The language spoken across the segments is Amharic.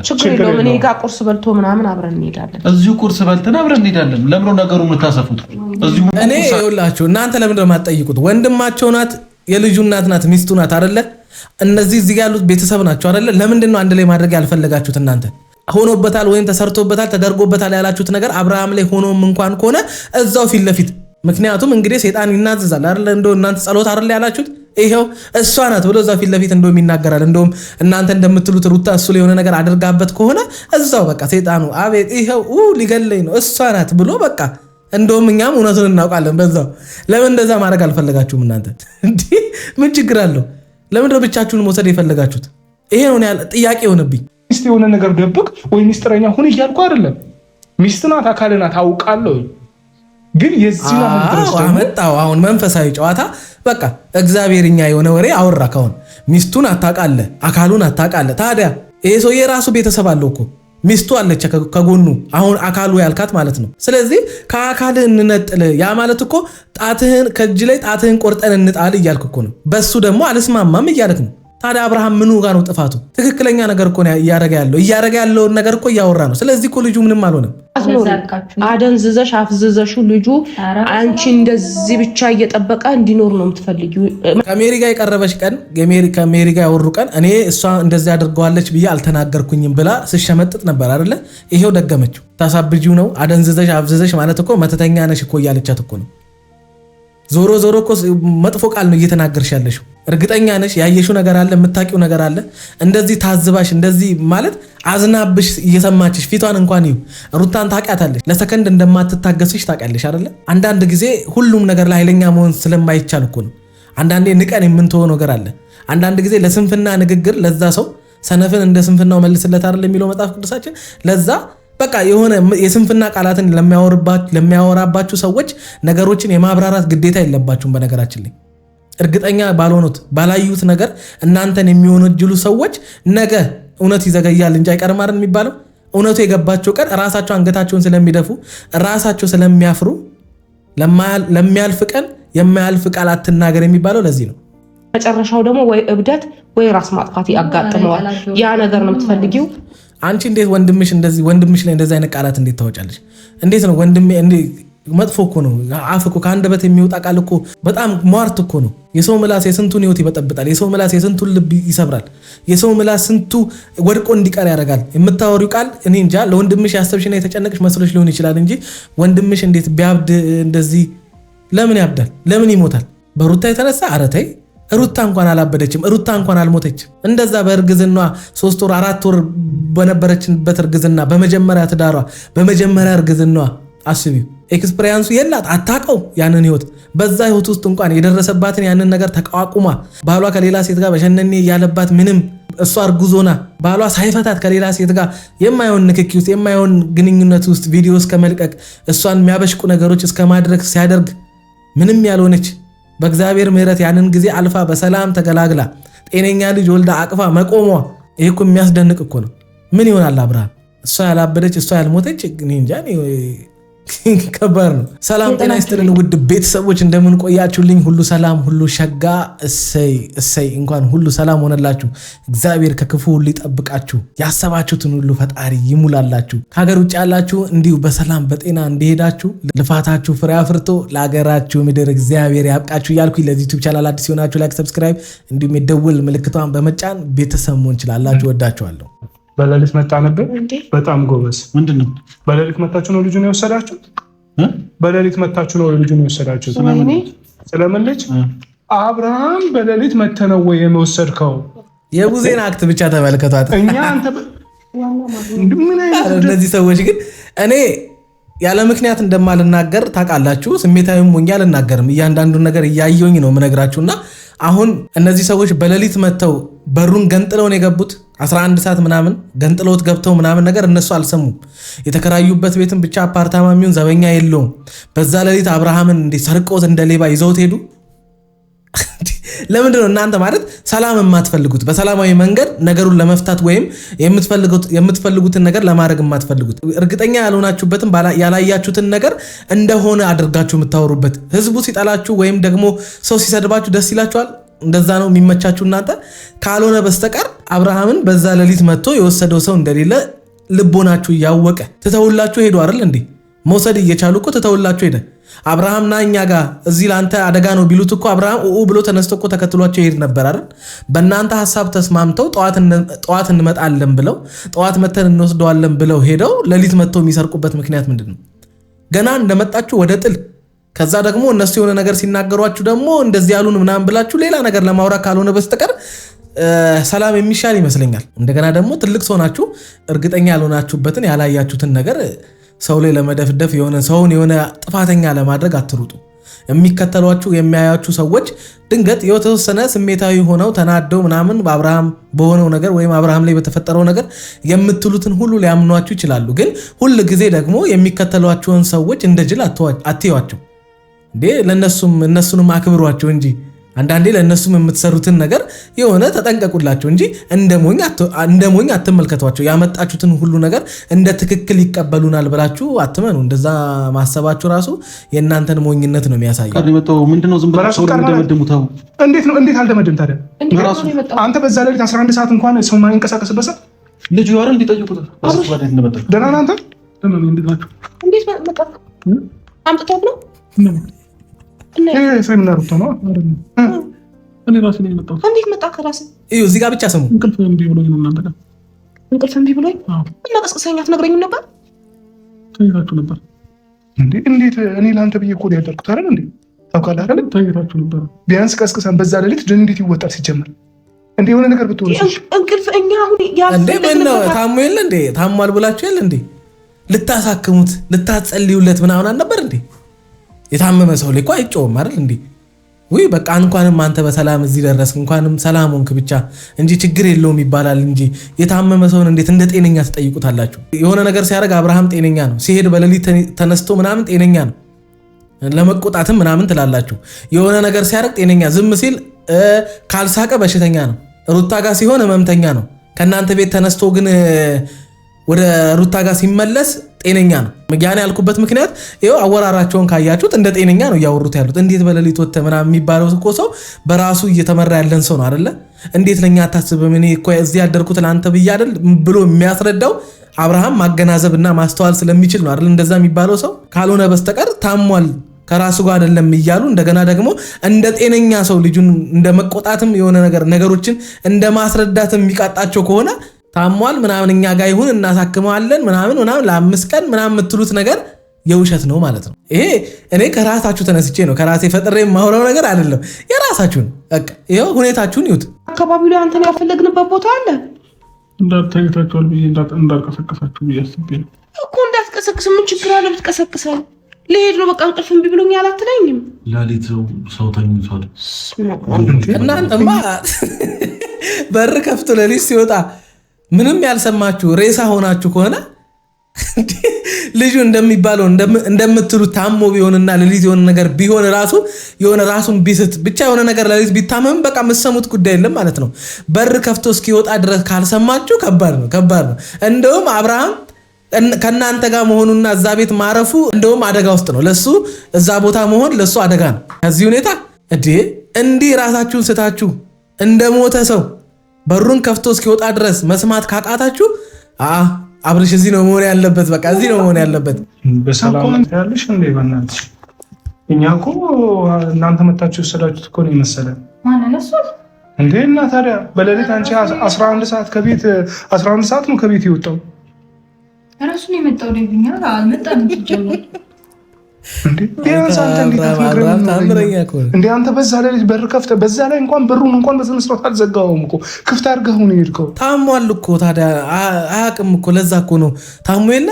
ችግር የለውም። እኔ ጋር ቁርስ በልቶ ምናምን አብረን እንሄዳለን። እዚሁ ቁርስ በልተን አብረን እንሄዳለን። ለምን ነው ነገሩ የምታሰፉት? እዚሁ እኔ ይኸውላችሁ እናንተ ለምን ነው የማትጠይቁት? ወንድማቸው ናት፣ የልጁ እናት ናት፣ ሚስቱ ናት አይደለ? እነዚህ እዚህ ያሉት ቤተሰብ ናቸው አይደለ? ለምንድን ነው አንድ ላይ ማድረግ ያልፈለጋችሁት እናንተ? ሆኖበታል ወይም ተሰርቶበታል ተደርጎበታል ያላችሁት ነገር አብርሃም ላይ ሆኖም እንኳን ከሆነ እዛው ፊት ለፊት ምክንያቱም እንግዲህ ሰይጣን ይናዘዛል አይደል? እንደው እናንተ ጸሎት አይደል ያላችሁት? ይሄው እሷ ናት ብሎ እዛው ፊት ለፊት እንደውም ይናገራል። እንደውም እናንተ እንደምትሉት ሩታ እሱ ላይ የሆነ ነገር አድርጋበት ከሆነ እዛው በቃ ሰይጣኑ አቤት ይሄው ሊገለኝ ነው እሷ ናት ብሎ በቃ እንደውም እኛም እውነቱን እናውቃለን በዛው። ለምን እንደዛ ማድረግ አልፈለጋችሁም እናንተ? እንዴ ምን ችግር አለው? ለምን ነው ብቻችሁን መውሰድ የፈለጋችሁት? ይሄ ነው ጥያቄ የሆነብኝ። ሚስት የሆነ ነገር ደብቅ ወይ ሚስጥረኛ ሁን እያልኩ አይደለም። ሚስት ናት፣ አካል ናት፣ አውቃለሁ። ግን የዚህ ነው አመጣው አሁን መንፈሳዊ ጨዋታ በቃ እግዚአብሔርኛ የሆነ ወሬ አወራ። ካሁን ሚስቱን አታቃለ፣ አካሉን አታቃለ። ታዲያ ይሄ ሰው የራሱ ቤተሰብ አለው እኮ ሚስቱ አለች ከጎኑ። አሁን አካሉ ያልካት ማለት ነው። ስለዚህ ከአካል እንነጥል ያ ማለት እኮ ጣትህን ከእጅ ላይ ጣትህን ቆርጠን እንጣል እያልክ እኮ ነው። በሱ ደግሞ አልስማማም እያልክ ነው። ታዲያ አብርሃም ምኑ ጋር ነው ጥፋቱ? ትክክለኛ ነገር እኮ እያረገ ያለውን ነገር እኮ እያወራ ነው። ስለዚህ እኮ ልጁ ምንም አልሆነም። አደንዝዘሽ አፍዝዘሹ ልጁ አንቺ እንደዚህ ብቻ እየጠበቀ እንዲኖር ነው የምትፈልጊው። ከሜሪ ጋር የቀረበች ቀን ከሜሪ ጋር ያወሩ ቀን እኔ እሷ እንደዚህ አድርገዋለች ብዬ አልተናገርኩኝም ብላ ስሸመጥጥ ነበር አይደለ? ይሄው ደገመችው። ታሳብጂው ነው አደንዝዘሽ አፍዝዘሽ ማለት እኮ መተተኛ ነሽ እኮ እያለቻት እኮ ነው። ዞሮ እኮ መጥፎ ቃል ነው እየተናገርሽ ያለሽው። እርግጠኛ ነሽ ያየሽው ነገር አለ፣ የምታውቂው ነገር አለ። እንደዚህ ታዝባሽ እንደዚህ ማለት አዝናብሽ እየሰማችሽ ፊቷን እንኳን ይሁ ሩታን ታውቂያታለሽ። ለሰከንድ እንደማትታገስሽ ታውቂያለሽ አይደለ? አንዳንድ ጊዜ ሁሉም ነገር ላይ ኃይለኛ መሆን ስለማይቻል እኮ ነው። አንዳንዴ ንቀን የምንተወው ነገር አለ። አንዳንድ ጊዜ ለስንፍና ንግግር ለዛ ሰው ሰነፍን እንደ ስንፍናው መልስለት አይደል የሚለው መጽሐፍ ቅዱሳችን። ለዛ በቃ የሆነ የስንፍና ቃላትን ለሚያወራባችሁ ሰዎች ነገሮችን የማብራራት ግዴታ የለባችሁም። በነገራችን ላይ እርግጠኛ ባልሆኑት ባላዩት ነገር እናንተን የሚወነጅሉ ሰዎች ነገ እውነት ይዘገያል እንጂ አይቀርም አይደል የሚባለው። እውነቱ የገባቸው ቀን ራሳቸው አንገታቸውን ስለሚደፉ ራሳቸው ስለሚያፍሩ ለሚያልፍ ቀን የማያልፍ ቃል አትናገር የሚባለው ለዚህ ነው። መጨረሻው ደግሞ ወይ እብደት ወይ ራስ ማጥፋት ያጋጥመዋል። ያ ነገር ነው የምትፈልጊው አንቺ። እንዴት ወንድምሽ ላይ እንደዚህ አይነት ቃላት እንዴት ታወጫለሽ? እንዴት ነው ወንድሜ? መጥፎ እኮ ነው። አፍ እኮ ከአንደበት የሚወጣ ቃል እኮ በጣም ሟርት እኮ ነው። የሰው ምላስ የስንቱን ህይወት ይበጠብጣል። የሰው ምላስ የስንቱን ልብ ይሰብራል። የሰው ምላስ ስንቱ ወድቆ እንዲቀር ያደርጋል። የምታወሪው ቃል እኔ እንጃ። ለወንድምሽ ያሰብሽና የተጨነቅሽ መስሎሽ ሊሆን ይችላል እንጂ ወንድምሽ እንዴት ቢያብድ እንደዚህ ለምን ያብዳል? ለምን ይሞታል? በሩታ የተነሳ ኧረ ተይ። ሩታ እንኳን አላበደችም። ሩታ እንኳን አልሞተችም። እንደዛ በእርግዝና 3 ወር 4 ወር በነበረችበት እርግዝና በመጀመሪያ ትዳሯ በመጀመሪያ እርግዝናዋ አስቢው። ኤክስፔሪያንሱ የላት አታውቀው ያንን ህይወት። በዛ ህይወት ውስጥ እንኳን የደረሰባትን ያንን ነገር ተቋቁማ ባሏ ከሌላ ሴት ጋር በሸነኔ ያለባት ምንም እሷ እርጉዞና ባሏ ሳይፈታት ከሌላ ሴት ጋር የማይሆን ንክኪ ውስጥ የማይሆን ግንኙነት ውስጥ ቪዲዮ እስከ መልቀቅ እሷን የሚያበሽቁ ነገሮች እስከ ማድረግ ሲያደርግ ምንም ያልሆነች በእግዚአብሔር ምሕረት ያንን ጊዜ አልፋ በሰላም ተገላግላ ጤነኛ ልጅ ወልዳ አቅፋ መቆሟ ይሄ እኮ የሚያስደንቅ እኮ ነው። ምን ይሆናል አብርሃም? እሷ ያላበደች እሷ ያልሞተች እንጃ ከባድ ነው። ሰላም ጤና ይስጥልን ውድ ቤተሰቦች እንደምን ቆያችሁልኝ? ሁሉ ሰላም ሁሉ ሸጋ። እሰይ እንኳን ሁሉ ሰላም ሆነላችሁ። እግዚአብሔር ከክፉ ሁሉ ይጠብቃችሁ። ያሰባችሁትን ሁሉ ፈጣሪ ይሙላላችሁ። ከሀገር ውጭ ያላችሁ እንዲሁ በሰላም በጤና እንዲሄዳችሁ ልፋታችሁ ፍሬ አፍርቶ ለሀገራችሁ ምድር እግዚአብሔር ያብቃችሁ እያልኩ ለዚህ ዩቲዩብ ቻናል አዲስ የሆናችሁ ላይክ፣ ሰብስክራይብ እንዲሁም የደውል ምልክቷን በመጫን ቤተሰብ መሆን እንችላላችሁ። ወዳችኋለሁ። በሌሊት መጣ ነበር። በጣም ጎበዝ። ምንድነው? በሌሊት መታችሁ ነው ልጁን የወሰዳችሁት? በሌሊት መታችሁ ነው ልጁን የወሰዳችሁት? ስለምን ልጅ አብርሃም በሌሊት መተነው ወይ የወሰድከው? የቡዜን አክት ብቻ ተመልከቷት። እኛ አንተ ምን አይነት እነዚህ ሰዎች ግን እኔ ያለ ምክንያት እንደማልናገር ታውቃላችሁ። ስሜታዊም ሆኜ አልናገርም። እያንዳንዱን ነገር እያየሁኝ ነው የምነግራችሁና አሁን እነዚህ ሰዎች በሌሊት መተው በሩን ገንጥለው ነው የገቡት። 11 ሰዓት ምናምን ገንጥለውት ገብተው ምናምን ነገር እነሱ አልሰሙም። የተከራዩበት ቤትም ብቻ አፓርታማ የሚሆን ዘበኛ የለውም። በዛ ሌሊት አብርሃምን እንደ ሰርቆት እንደ ሌባ ይዘውት ሄዱ። ለምንድን ነው እናንተ ማለት ሰላም የማትፈልጉት? በሰላማዊ መንገድ ነገሩን ለመፍታት ወይም የምትፈልጉትን ነገር ለማድረግ የማትፈልጉት? እርግጠኛ ያልሆናችሁበትን ያላያችሁትን ነገር እንደሆነ አድርጋችሁ የምታወሩበት። ህዝቡ ሲጠላችሁ ወይም ደግሞ ሰው ሲሰድባችሁ ደስ ይላችኋል? እንደዛ ነው የሚመቻችሁ እናንተ። ካልሆነ በስተቀር አብርሃምን በዛ ሌሊት መጥቶ የወሰደው ሰው እንደሌለ ልቦናችሁ እያወቀ ትተውላችሁ ሄዱ አይደል እንዴ? መውሰድ እየቻሉ እኮ ትተውላችሁ ሄደ። አብርሃምና እኛ ጋር እዚህ ላንተ አደጋ ነው ቢሉት እኮ አብርሃም ብሎ ተነስቶ እኮ ተከትሏቸው ይሄድ ነበር አይደል? በእናንተ ሐሳብ ተስማምተው ጠዋት እንመጣለን ብለው ጠዋት መተን እንወስደዋለን ብለው ሄደው ሌሊት መጥተው የሚሰርቁበት ምክንያት ምንድነው? ገና እንደመጣችሁ ወደ ጥል ከዛ ደግሞ እነሱ የሆነ ነገር ሲናገሯችሁ ደግሞ እንደዚህ ያሉን ምናምን ብላችሁ ሌላ ነገር ለማውራት ካልሆነ በስተቀር ሰላም የሚሻል ይመስለኛል። እንደገና ደግሞ ትልቅ ሰው ናችሁ፣ እርግጠኛ ያልሆናችሁበትን ያላያችሁትን ነገር ሰው ላይ ለመደፍደፍ የሆነ ጥፋተኛ ለማድረግ አትሩጡ። የሚከተሏችሁ የሚያያችሁ ሰዎች ድንገት የተወሰነ ስሜታዊ ሆነው ተናደው ምናምን በአብርሃም በሆነው ነገር ወይም አብርሃም ላይ በተፈጠረው ነገር የምትሉትን ሁሉ ሊያምኗችሁ ይችላሉ። ግን ሁል ጊዜ ደግሞ የሚከተሏችሁን ሰዎች እንደ ጅል አትዩዋቸው እንዴ። እነሱንም አክብሯቸው እንጂ አንዳንዴ ለእነሱም የምትሰሩትን ነገር የሆነ ተጠንቀቁላቸው እንጂ እንደ ሞኝ አትመልከቷቸው። ያመጣችሁትን ሁሉ ነገር እንደ ትክክል ይቀበሉናል ብላችሁ አትመኑ። እንደዛ ማሰባችሁ ራሱ የእናንተን ሞኝነት ነው የሚያሳየው። ምንድነው ዝም ብላችሁ እንደምትደምደሙታው? እንዴት ነው? እንዴት አልደመደም ታዲያ? አንተ በዛ ሌሊት 11 ሰዓት እንኳን ሰው ማይንቀሳቀስበት ሰዓት ልጅ ያወራ እንዲጠይቁት ደህና ነህ አንተ? እንዴት መጣ? አምጥቶት ነው ፍሬም እና ሩታ ነው አይደል? እኔ ራሴ ነኝ የመጣሁት። እንዴት መጣ? ከራስህ እዚህ ጋር ብቻ ስሙ። እንቅልፍ እምቢ ብሎኝ ነው። እናንተ ጋር እንቅልፍ እምቢ ብሎኝ እና ቀስቅሰኛ ትነግረኝም ነበር። ተኝታችሁ ነበር እንዴ? እንዴት እኔ ለአንተ ብዬ እኮ ያደርኩት አይደል እንዴ? ታውቃለህ አይደል? ተኝታችሁ ነበር። ቢያንስ ቀስቅሰን በዛ ሌሊት እንዴት ይወጣል ሲጀመር? እንዴ የሆነ ነገር ብትወርሽ እንቅልፍ እኛ አሁን እንዴ ምን ነው ታሞ የለ እንዴ? ታሟል ብላችሁ የለ እንዴ? ልታሳክሙት ልታጸልዩለት ምናምን አልነበር እንዴ? የታመመ ሰው ላይ እኮ አይጮህም አይደል እንዴ? ወይ በቃ እንኳንም አንተ በሰላም እዚህ ደረስክ እንኳንም ሰላም ሆንክ ብቻ እንጂ ችግር የለውም ይባላል እንጂ የታመመ ሰውን እንዴት እንደ ጤነኛ ትጠይቁታላችሁ? የሆነ ነገር ሲያደርግ አብርሃም ጤነኛ ነው፣ ሲሄድ በሌሊት ተነስቶ ምናምን ጤነኛ ነው፣ ለመቆጣትም ምናምን ትላላችሁ። የሆነ ነገር ሲያደርግ ጤነኛ፣ ዝም ሲል ካልሳቀ በሽተኛ ነው፣ ሩታ ጋር ሲሆን ህመምተኛ ነው። ከእናንተ ቤት ተነስቶ ግን ወደ ሩታ ጋር ሲመለስ ጤነኛ ነው። ያን ያልኩበት ምክንያት ይኸው አወራራቸውን ካያችሁት እንደ ጤነኛ ነው እያወሩት ያሉት። እንዴት በሌሊት ወጥተህ ምናምን የሚባለው እኮ ሰው በራሱ እየተመራ ያለን ሰው ነው አይደለ? እንዴት ለኛ አታስብም? እኔ እኮ እዚህ ያደርኩት ለአንተ ብዬ አይደል ብሎ የሚያስረዳው አብርሃም ማገናዘብና ማስተዋል ስለሚችል ነው አይደል? እንደዛ የሚባለው ሰው ካልሆነ በስተቀር ታሟል ከራሱ ጋር አይደለም እያሉ እንደገና ደግሞ እንደ ጤነኛ ሰው ልጁን እንደ መቆጣትም የሆነ ነገሮችን እንደ ማስረዳትም የሚቃጣቸው ከሆነ ታሟል ምናምን እኛ ጋር ይሁን እናሳክመዋለን ምናምን ለ5 ቀን ምናምን የምትሉት ነገር የውሸት ነው ማለት ነው። ይሄ እኔ ከራሳችሁ ተነስቼ ነው ከራሴ ፈጥሬ የማወራው ነገር አይደለም። የራሳችሁን በቃ ይሄው ሁኔታችሁን ይዩት። አካባቢው ላይ አንተን ያፈለግንበት ቦታ አለ እንዳትታዩታችኋል ብዬ እንዳልቀሰቀሳችሁ ብዬ አስቤ ነው እኮ። እንዳትቀሰቅስ ምን ችግር አለ ብትቀሰቅሰን? ልሄድ ነው በቃ እንቅልፍ እምቢ ብሎኛል አትለኝም? ሌሊት ሰው ተኝቷል። እናንተማ በር ከፍቶ ሌሊት ሲወጣ ምንም ያልሰማችሁ ሬሳ ሆናችሁ ከሆነ ልጁ እንደሚባለው እንደምትሉት ታሞ ቢሆንና ሌሊት የሆነ ነገር ቢሆን ራሱ የሆነ ራሱን ቢስት ብቻ የሆነ ነገር ሌሊት ቢታመም በቃ የምትሰሙት ጉዳይ የለም ማለት ነው። በር ከፍቶ እስኪወጣ ድረስ ካልሰማችሁ ከባድ ነው። እንደውም አብርሃም ከእናንተ ጋር መሆኑና እዛ ቤት ማረፉ እንደውም አደጋ ውስጥ ነው። ለሱ እዛ ቦታ መሆን ለሱ አደጋ ነው። ከዚህ ሁኔታ እንዲህ ራሳችሁን ስታችሁ እንደሞተ ሰው በሩን ከፍቶ እስኪወጣ ድረስ መስማት ካቃታችሁ አብርሽ እዚህ ነው መሆን ያለበት። በቃ እዚህ ነው መሆን ያለበት። በሰላም ያለሽ እንዴ? በእናትሽ እኛ እኮ እናንተ መታችሁ ወሰዳችሁት እኮ ነው የመሰለን። ማን ነሱ እንዴ? እና ታዲያ በሌሊት አንቺ 11 ሰዓት ከቤት 11 ሰዓት ነው ከቤት የወጣው። ራሱን የመጣው ደግኛ አልመጣም ሲጀምር እንዴ? ቢያንስ አንተ እንዴ አንተ በዛ ሌሊት በር ከፍተህ በዛ ላይ እንኳን በሩን እንኳን በስነ ስርዓት አልዘጋውም እኮ ክፍት አድርገህ ነው የሄድከው። ታሟል እኮ ታዲያ አያውቅም እኮ። ለዛ እኮ ነው ታሞ የለ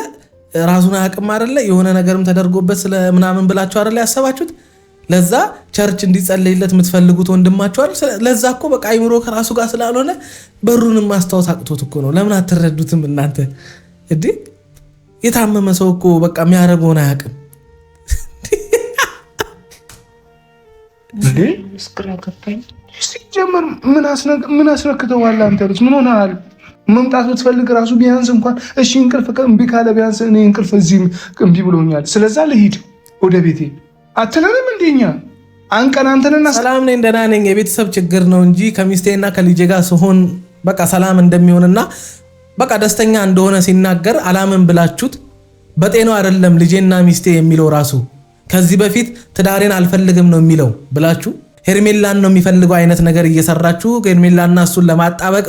ራሱን አያውቅም አይደለ? የሆነ ነገርም ተደርጎበት ስለ ምናምን ብላችሁ አይደለ ያሰባችሁት? ለዛ ቸርች እንዲጸለይለት የምትፈልጉት ወንድማችሁ አይደል? ለዛ እኮ በቃ አይምሮ ከራሱ ጋር ስላልሆነ በሩንም ማስታወስ አቅቶት እኮ ነው። ለምን አትረዱትም እናንተ? እንዴ የታመመ ሰው እኮ በቃ የሚያደርገውን አያውቅም። እንዴ እስክራ ከፋኝ ሲጀመር ምን አስነክተዋል? አንተ ልጅ ምን ሆነሃል? መምጣት ብትፈልግ ራሱ ቢያንስ እንኳን እሺ እንቅልፍ እምቢ ካለ ቢያንስ እኔ እንቅልፍ እዚህ እምቢ ብሎኛል ስለዛ ልሂድ ወደ ቤቴ አትለንም? እንደኛ አንቀን አንተንና ሰላም ነኝ ደህና ነኝ የቤተሰብ ችግር ነው እንጂ ከሚስቴና ከልጄ ጋር ስሆን በቃ ሰላም እንደሚሆንና በቃ ደስተኛ እንደሆነ ሲናገር አላምን ብላችሁት በጤናው አይደለም ልጄና ሚስቴ የሚለው ራሱ ከዚህ በፊት ትዳሬን አልፈልግም ነው የሚለው ብላችሁ ሄርሜላን ነው የሚፈልገው አይነት ነገር እየሰራችሁ ሄርሜላና እሱን ለማጣበቅ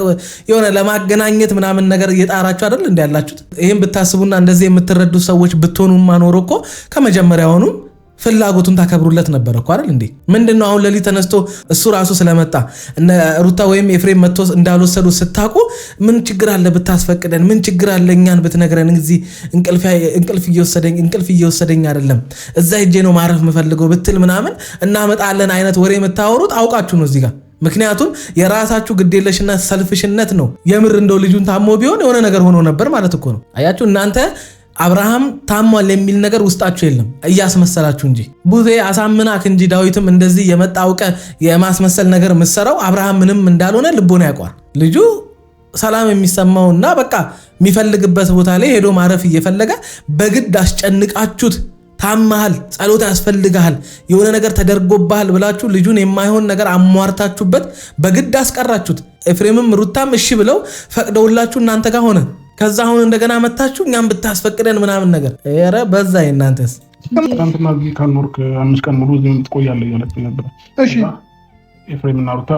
የሆነ ለማገናኘት ምናምን ነገር እየጣራችሁ አይደል እንዴ ያላችሁት? ይሄን ብታስቡና እንደዚህ የምትረዱ ሰዎች ብትሆኑማ ኖሮ እኮ ከመጀመሪያውኑ ፍላጎቱን ታከብሩለት ነበር እኮ አይደል እንዴ? ምንድነው አሁን ለሊ ተነስቶ እሱ ራሱ ስለመጣ እነ ሩታ ወይም ኤፍሬም መጥቶ እንዳልወሰዱ ስታቁ ምን ችግር አለ ብታስፈቅደን? ምን ችግር አለ እኛን ብትነግረን? እዚህ እንቅልፍ እየወሰደኝ አይደለም እዛ ሄጄ ነው ማረፍ የምፈልገው ብትል ምናምን እናመጣለን አይነት ወሬ የምታወሩት አውቃችሁ ነው እዚህ ጋር። ምክንያቱም የራሳችሁ ግዴለሽና ሰልፍሽነት ነው። የምር እንደው ልጁን ታሞ ቢሆን የሆነ ነገር ሆኖ ነበር ማለት እኮ ነው። አያችሁ እናንተ አብርሃም ታሟል የሚል ነገር ውስጣችሁ የለም እያስመሰላችሁ እንጂ ቡዜ አሳምናክ እንጂ ዳዊትም እንደዚህ የመጣ አውቀ የማስመሰል ነገር ምሰራው አብርሃም ምንም እንዳልሆነ ልቦና ያውቃል። ልጁ ሰላም የሚሰማውና በቃ የሚፈልግበት ቦታ ላይ ሄዶ ማረፍ እየፈለገ በግድ አስጨንቃችሁት ታማሃል ጸሎት ያስፈልጋል የሆነ ነገር ተደርጎብሃል ብላችሁ ልጁን የማይሆን ነገር አሟርታችሁበት በግድ አስቀራችሁት። ኤፍሬምም ሩታም እሺ ብለው ፈቅደውላችሁ እናንተ ጋር ሆነ። ከዛ አሁን እንደገና መታችሁ እኛም ብታስፈቅደን ምናምን ነገር ኧረ በዛ እናንተስ ትናንትና እዚህ ካልኖርክ 5 ቀን ሙሉ እዚህ ትቆያለህ እያለችኝ ነበር። እሺ ኤፍሬም እና ሩታ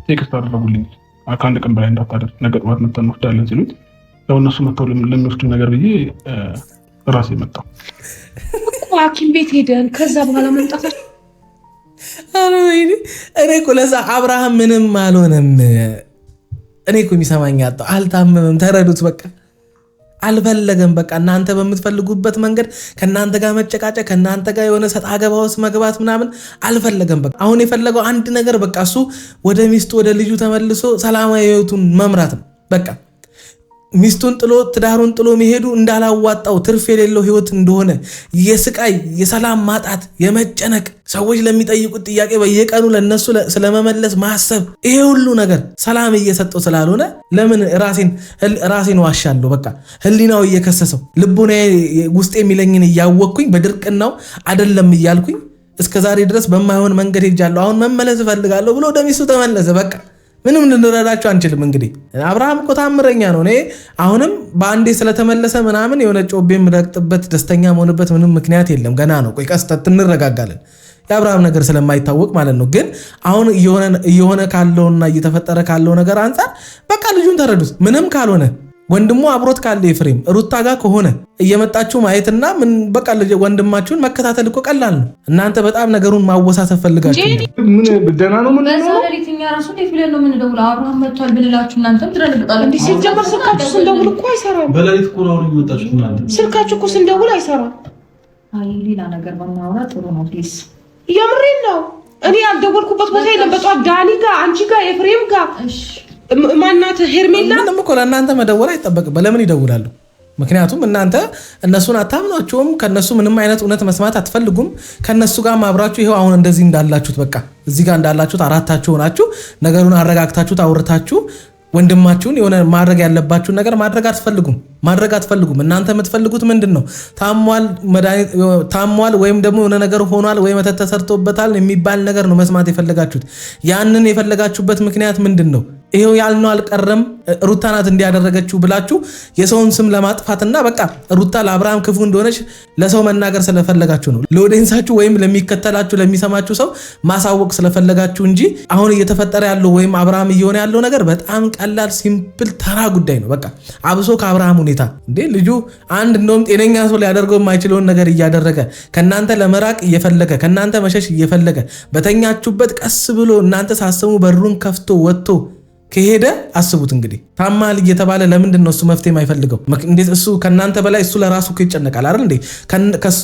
ቴክስት አደረጉልኝ ከአንድ ቀን በላይ እንዳታደር ነገ ጠዋት መተን እንወስዳለን ሲሉት ያው እነሱ መተው ለሚወስዱ ነገር ብዬ ራሴ መጣሁ። ሐኪም ቤት ሄደን ከዛ በኋላ መምጣታችሁ እኔ እኮ ለዛ አብርሃም ምንም አልሆነም። እኔ እኮ የሚሰማኝ አጣው አልታመመም። ተረዱት በቃ አልፈለገም። በቃ እናንተ በምትፈልጉበት መንገድ ከናንተ ጋር መጨቃጨቅ ከናንተ ጋር የሆነ ሰጣ ገባ ውስጥ መግባት ምናምን አልፈለገም። በቃ አሁን የፈለገው አንድ ነገር በቃ እሱ ወደ ሚስቱ ወደ ልጁ ተመልሶ ሰላማዊ ህይወቱን መምራት ነው። በቃ ሚስቱን ጥሎ ትዳሩን ጥሎ መሄዱ እንዳላዋጣው ትርፍ የሌለው ህይወት እንደሆነ የስቃይ የሰላም ማጣት የመጨነቅ ሰዎች ለሚጠይቁት ጥያቄ በየቀኑ ለነሱ ስለመመለስ ማሰብ ይሄ ሁሉ ነገር ሰላም እየሰጠው ስላልሆነ ለምን ራሴን ዋሻለሁ? በቃ ህሊናው እየከሰሰው ልቡና ውስጥ የሚለኝን እያወቅኩኝ በድርቅናው አይደለም እያልኩኝ እስከዛሬ ድረስ በማይሆን መንገድ ሄጃለሁ። አሁን መመለስ እፈልጋለሁ ብሎ ወደ ሚስቱ ተመለሰ። በቃ ምንም ልንረዳቸው አንችልም። እንግዲህ አብርሃም እኮ ታምረኛ ነው። እኔ አሁንም በአንዴ ስለተመለሰ ምናምን የሆነ ጮቤ የምረግጥበት ደስተኛ መሆንበት ምንም ምክንያት የለም። ገና ነው። ቆይ ቀስተት እንረጋጋለን። የአብርሃም ነገር ስለማይታወቅ ማለት ነው። ግን አሁን እየሆነ ካለውና እየተፈጠረ ካለው ነገር አንጻር በቃ ልጁን ተረዱት። ምንም ካልሆነ ወንድሙ አብሮት ካለ ኤፍሬም ሩታ ጋር ከሆነ እየመጣችሁ ማየትና ምን በቃ ወንድማችሁን መከታተል እኮ ቀላል ነው። እናንተ በጣም ነገሩን ማወሳሰብ ፈልጋችሁ ምን ደህና ነው ምን ነው ለሊትኛ ራሱ እንዴት ብለን ነው የምንደውለው? አብርሃም መጥቷል ብንላችሁ እናንተም ትደነግጣላችሁ። እንዴ ሲጀመር ስልካችሁ ስንደውል እኮ አይሰራም። በሌሊት እኮ ነው የመጣችሁት እናንተ። ስልካችሁ እኮ ስንደውል አይሰራም። አይ ሌላ ነገር ባናወራ ጥሩ ነው ፕሊዝ። የምሬን ነው። እኔ ያልደወልኩበት ቦታ የለም። በጧት ዳኒ ጋር አንቺ ጋር ኤፍሬም ጋር እሺ ማናት ሄርሜላ ምንም እኮ ለእናንተ መደወል አይጠበቅም። ለምን ይደውላሉ? ምክንያቱም እናንተ እነሱን አታምኗቸውም። ከነሱ ምንም አይነት እውነት መስማት አትፈልጉም። ከነሱ ጋር ማብራችሁ ይሄው አሁን እንደዚህ እንዳላችሁት በቃ እዚህ ጋር እንዳላችሁት አራታችሁ ሆናችሁ ነገሩን አረጋግታችሁ ታውርታችሁ ወንድማችሁን የሆነ ማድረግ ያለባችሁን ነገር ማድረግ አትፈልጉም። እናንተ የምትፈልጉት ምንድነው? ታሟል ወይም ደግሞ የሆነ ነገር ሆኗል ወይ መተት ተሰርቶበታል የሚባል ነገር ነው መስማት የፈለጋችሁት። ያንን የፈለጋችሁበት ምክንያት ምንድነው? ይሄው ያልነው አልቀረም ሩታ ናት እንዲያደረገችው ብላችሁ የሰውን ስም ለማጥፋትና በቃ ሩታ ለአብርሃም ክፉ እንደሆነች ለሰው መናገር ስለፈለጋችሁ ነው። ለኦዲየንሳችሁ ወይም ለሚከተላችሁ ለሚሰማችሁ ሰው ማሳወቅ ስለፈለጋችሁ እንጂ አሁን እየተፈጠረ ያለው ወይም አብርሃም እየሆነ ያለው ነገር በጣም ቀላል ሲምፕል ተራ ጉዳይ ነው። በቃ አብሶ ከአብርሃም ሁኔታ እንዴ ልጁ አንድ እንደውም ጤነኛ ሰው ሊያደርገው የማይችለውን ነገር እያደረገ ከናንተ ለመራቅ እየፈለገ ከናንተ መሸሽ እየፈለገ በተኛችሁበት ቀስ ብሎ እናንተ ሳሰሙ በሩን ከፍቶ ወጥቶ ከሄደ አስቡት እንግዲህ ታማል እየተባለ ለምንድን ነው እሱ መፍትሄ የማይፈልገው? እንዴት እሱ ከናንተ በላይ እሱ ለራሱ ይጨነቃል አይደል እንዴ?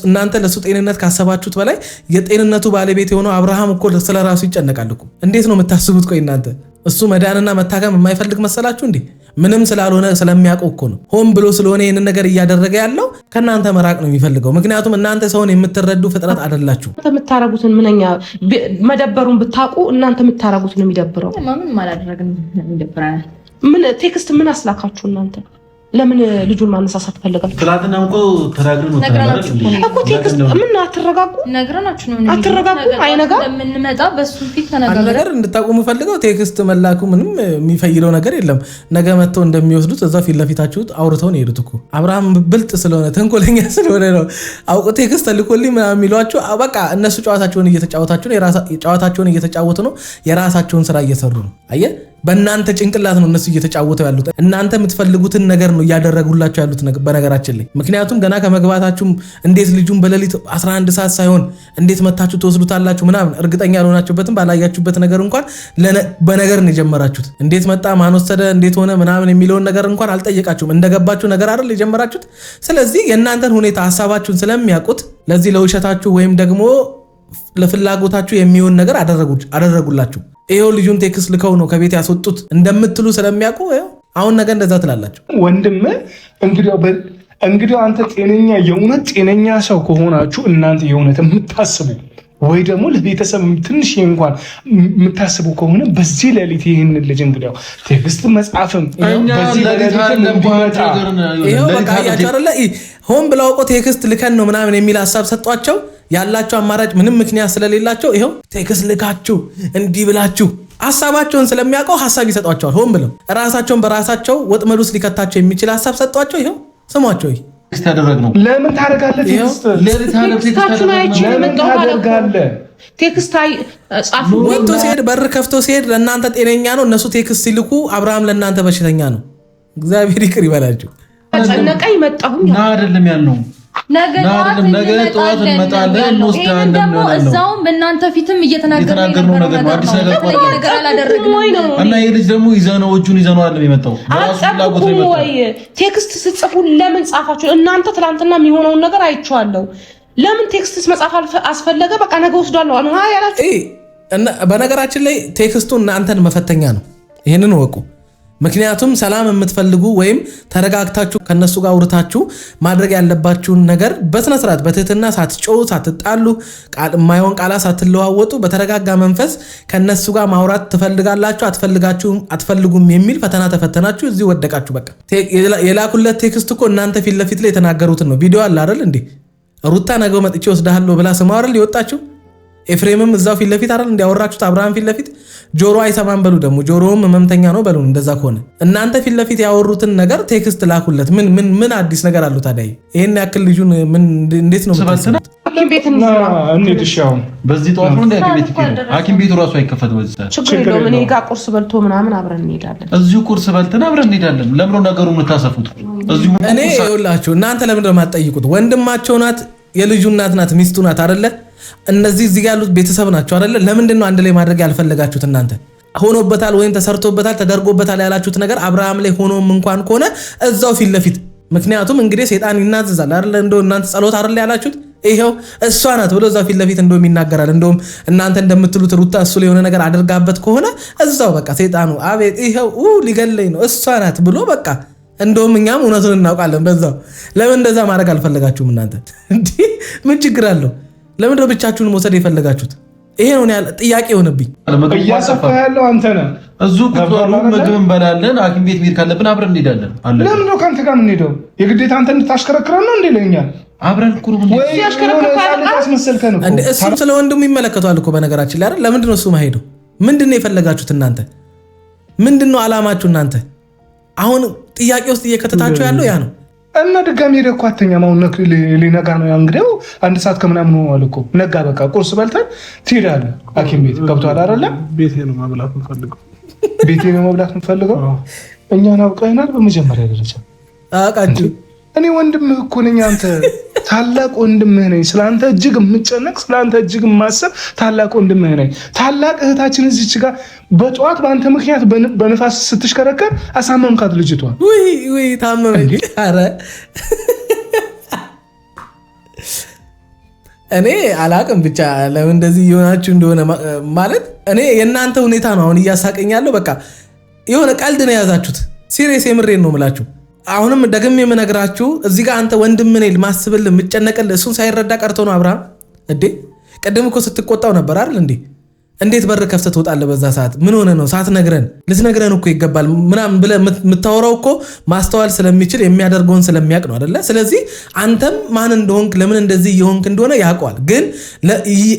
እናንተ ለሱ ጤንነት ካሰባችሁት በላይ የጤንነቱ ባለቤት የሆነው አብርሃም እኮ ስለራሱ ይጨነቃል እኮ። እንዴት ነው የምታስቡት? ቆይ እናንተ እሱ መዳንና መታከም የማይፈልግ መሰላችሁ እንዴ? ምንም ስላልሆነ ስለሚያውቀው እኮ ነው። ሆን ብሎ ስለሆነ ይሄንን ነገር እያደረገ ያለው ከናንተ መራቅ ነው የሚፈልገው። ምክንያቱም እናንተ ሰውን የምትረዱ ፍጥረት አይደላችሁ። እናንተ የምታረጉትን ምንኛ መደበሩን ብታውቁ እናንተ የምታረጉትን ነው የሚደብረው። ምን ማላደረግን ይደብራል። ምን ቴክስት ምን አስላካችሁ እናንተ? ለምን ልጁን ማነሳሳት ፈልጋል? ትላንትና እኮ ተናግረን ነው እኮ ቴክስት ምን አትረጋጉ? ነግረናችሁ ነው አትረጋጉ። አይነጋ ለምንመጣ በሱ ፊት ተናገረ ነገር እንድታቆሙ ፈልገው ቴክስት መላኩ ምንም የሚፈይደው ነገር የለም። ነገ መጥተው እንደሚወስዱት እዛ ፊት ለፊታችሁ አውርተው ነው የሄዱት እኮ። አብርሃም ብልጥ ስለሆነ ተንኮለኛ ስለሆነ ነው አውቆ ቴክስት ተልኮልኝ ምናምን የሚሏቸው። በቃ እነሱ ጨዋታቸውን እየተጫወቱ ነው፣ የራሳቸውን ስራ እየሰሩ ነው። አየህ በእናንተ ጭንቅላት ነው እነሱ እየተጫወተው ያሉት። እናንተ የምትፈልጉትን ነገር ነው እያደረጉላቸው ያሉት በነገራችን ላይ። ምክንያቱም ገና ከመግባታችሁም እንዴት ልጁን በሌሊት 11 ሰዓት ሳይሆን እንዴት መታችሁ ትወስዱታላችሁ ምናምን እርግጠኛ ያልሆናችሁበትም ባላያችሁበት ነገር እንኳን በነገር ነው የጀመራችሁት። እንዴት መጣ ማን ወሰደ እንዴት ሆነ ምናምን የሚለውን ነገር እንኳን አልጠየቃችሁም። እንደገባችሁ ነገር አይደል የጀመራችሁት። ስለዚህ የእናንተን ሁኔታ ሀሳባችሁን ስለሚያውቁት ለዚህ ለውሸታችሁ ወይም ደግሞ ለፍላጎታችሁ የሚሆን ነገር አደረጉላችሁ። ይሄው ልጁን ቴክስት ልከው ነው ከቤት ያስወጡት እንደምትሉ ስለሚያውቁ አሁን ነገ እንደዛ ትላላችሁ። ወንድም እንግዲህ አንተ የእውነት ጤነኛ ሰው ከሆናችሁ እናንተ የእውነት የምታስቡ ወይ ደግሞ ለቤተሰብ ትንሽ እንኳን የምታስቡ ከሆነ በዚህ ሌሊት ይህን ልጅ እንግዲህ ቴክስት መጻፍም በዚህ ሌሊት ሆን ብለው እኮ ቴክስት ልከን ነው ምናምን የሚል ሀሳብ ሰጧቸው። ያላቸው አማራጭ ምንም ምክንያት ስለሌላቸው ይሄው ቴክስት ልካችሁ እንዲህ ብላችሁ ሀሳባቸውን ስለሚያውቀው ሀሳብ ይሰጧቸዋል። ሆን ብለው ራሳቸውን በራሳቸው ወጥመድ ውስጥ ሊከታቸው የሚችል ሀሳብ ሰጧቸው። ይሄው ስሟቸው። ቴክስት ያደረግነው ለምን ታደርጋለህ? ቴክስት ጻፉ። ወጥቶ ሲሄድ በር ከፍቶ ሲሄድ ለእናንተ ጤነኛ ነው። እነሱ ቴክስት ሲልኩ አብርሃም ለእናንተ በሽተኛ ነው። እግዚአብሔር ይቅር ይበላችሁ። ጨነቀኝ መጣሁኝ ና አይደለም ያልነው ነገ ጠዋት እንመጣለን እንወስዳለን ደግሞ እዛውም በእናንተ ፊትም እየተናገርነው ነገር ነው። አዲስ ነገር አላደረግንም እና ይሄ ልጅ ደግሞ ይዘነው አይደለም የመጣው ራሱ ፍላጎት ነው የመጣው። ቴክስት ስጽፉ ለምን ጻፋችሁ? እናንተ ትናንትና የሚሆነውን ነገር አይቼዋለሁ። ለምን ቴክስትስ መጻፍ አስፈለገ? በቃ ነገ ወስዳለሁ አሁን ያላችሁ። በነገራችን ላይ ቴክስቱ እናንተን መፈተኛ ነው። ይሄንን ወቁ። ምክንያቱም ሰላም የምትፈልጉ ወይም ተረጋግታችሁ ከነሱ ጋር አውርታችሁ ማድረግ ያለባችሁን ነገር በስነ ስርዓት በትህትና ሳትጮሁ ሳትጣሉ የማይሆን ቃላት ሳትለዋወጡ በተረጋጋ መንፈስ ከነሱ ጋር ማውራት ትፈልጋላችሁ አትፈልጉም የሚል ፈተና ተፈተናችሁ እዚህ ወደቃችሁ። በቃ የላኩለት ቴክስት እኮ እናንተ ፊት ለፊት ላይ የተናገሩትን ነው። ቪዲዮ አለ አይደል እንዴ? ሩታ ነገው መጥቼ ወስዳለሁ ብላ ስማ አይደል ይወጣችሁ። ኤፍሬምም እዛው ፊት ለፊት አይደል እንዲያወራችሁት አብርሃም ፊት ለፊት ጆሮ አይሰማም በሉ። ደግሞ ጆሮውም ህመምተኛ ነው በሉ። እንደዛ ከሆነ እናንተ ፊት ለፊት ያወሩትን ነገር ቴክስት ላኩለት። ምን አዲስ ነገር አለው ታዲያ? ይሄን ያክል ልጁን እንዴት ነው ሰባስና ሐኪም ቤት በዚህ ጠዋት ነው ሐኪም ቤት ይሄዳል። ሐኪም ቤቱ ራሱ አይከፈት በዚህ ሰዓት። ችግር የለውም። እኔ ጋር ቁርስ በልቶ ምናምን አብረን እንሄዳለን። እዚሁ ቁርስ በልተን አብረን እንሄዳለን። ለምን ነው ነገሩን የምታሰፉት? እዚሁ እኔ ይኸውላችሁ እናንተ ለምን ነው የማትጠይቁት? ወንድማቸው ናት፣ የልጁ እናት ናት፣ ሚስቱ ናት አይደለ? እነዚህ እዚህ ያሉት ቤተሰብ ናቸው አይደለ? ለምንድን ነው አንድ ላይ ማድረግ ያልፈለጋችሁት? እናንተ ሆኖበታል ወይም ተሰርቶበታል ተደርጎበታል ያላችሁት ነገር አብርሃም ላይ ሆኖም እንኳን ከሆነ እዛው ፊት ለፊት። ምክንያቱም እንግዲህ ሰይጣን ይናዘዛል አይደለ? እንደው እናንተ ጸሎት አይደለ ያላችሁት? ይሄው እሷ ናት ብሎ እዛው ፊት ለፊት እንደውም ይናገራል። እንደውም እናንተ እንደምትሉት ሩታ እሱ ላይ የሆነ ነገር አድርጋበት ከሆነ እዛው በቃ ሰይጣኑ አቤት ይሄው ሊገለኝ ነው እሷ ናት ብሎ በቃ እንደውም እኛም እውነቱን እናውቃለን በዛው። ለምን እንደዛ ማድረግ አልፈለጋችሁም እናንተ? እንዴ ምን ችግር አለው? ለምን ነው ብቻችሁን መውሰድ የፈለጋችሁት? ይሄ ነው ጥያቄ ሆነብኝ። እያሰፋ ያለው አንተ ነህ። እዚሁ ቁጥሩ ምግብ እንበላለን፣ ሐኪም ቤት መሄድ ካለብን አብረን እንሄዳለን። ለምን ነው ከአንተ ጋር የምንሄደው? የግዴታ አንተ እንድታሽከረክረን ነው እንዴ? ለኛ አብረን ቁሩ ወይ ያሽከረክረን ነው እንዴ? እሱ ስለ ወንድሙ ይመለከቷል እኮ በነገራችን ላይ አይደል? ለምንድን ነው እሱ ማሄደው? ምንድነው የፈለጋችሁት እናንተ? ምንድነው አላማችሁ እናንተ? አሁን ጥያቄ ውስጥ እየከተታችሁ ያለው ያ ነው። እና ድጋሚ ሄደህ እኮ አተኛም። አሁን ሊነጋ ነው። እንግዲህ 1 ሰዓት ከምናምን ሆኗል እኮ ነጋ። በቃ ቁርስ በልተን ትሄዳለህ ሐኪም ቤት ገብቶሃል አይደለ? ቤቴ ነው መብላት የምፈልገው። ቤቴ ነው መብላት የምፈልገው። እኛን አውቀናል። በመጀመሪያ ደረጃ አውቃችሁ እኔ ወንድምህ እኮ ነኝ። አንተ ታላቅ ወንድምህ ነኝ። ስለአንተ እጅግ የምጨነቅ ስለአንተ እጅግ የማሰብ ታላቅ ወንድምህ ነኝ። ታላቅ እህታችን እዚች ጋር በጠዋት በአንተ ምክንያት በነፋስ ስትሽከረከር አሳመምካት ልጅቷ። ውይ ታመመች። ኧረ እኔ አላቅም ብቻ ለምን እንደዚህ እየሆናችሁ እንደሆነ ማለት እኔ የእናንተ ሁኔታ ነው አሁን እያሳቀኝ ያለው። በቃ የሆነ ቀልድ ነው የያዛችሁት። ሲሪየስ የምሬን ነው የምላችሁ። አሁንም ደግሜ የምነግራችሁ እዚህ ጋር አንተ ወንድም ነኝ ማስብል የምጨነቅልህ እሱን ሳይረዳ ቀርቶ ነው አብርሃም። እንዴ ቅድም እኮ ስትቆጣው ነበር አይደል እንዴ? እንዴት በር ከፍተህ ትወጣለህ? በዛ ሰዓት ምን ሆነ ነው? ሳትነግረን ልትነግረን እኮ ይገባል ምናምን ብለህ የምታወራው እኮ ማስተዋል ስለሚችል የሚያደርገውን ስለሚያውቅ ነው አይደለ? ስለዚህ አንተም ማን እንደሆንክ ለምን እንደዚህ የሆንክ እንደሆነ ያውቀዋል። ግን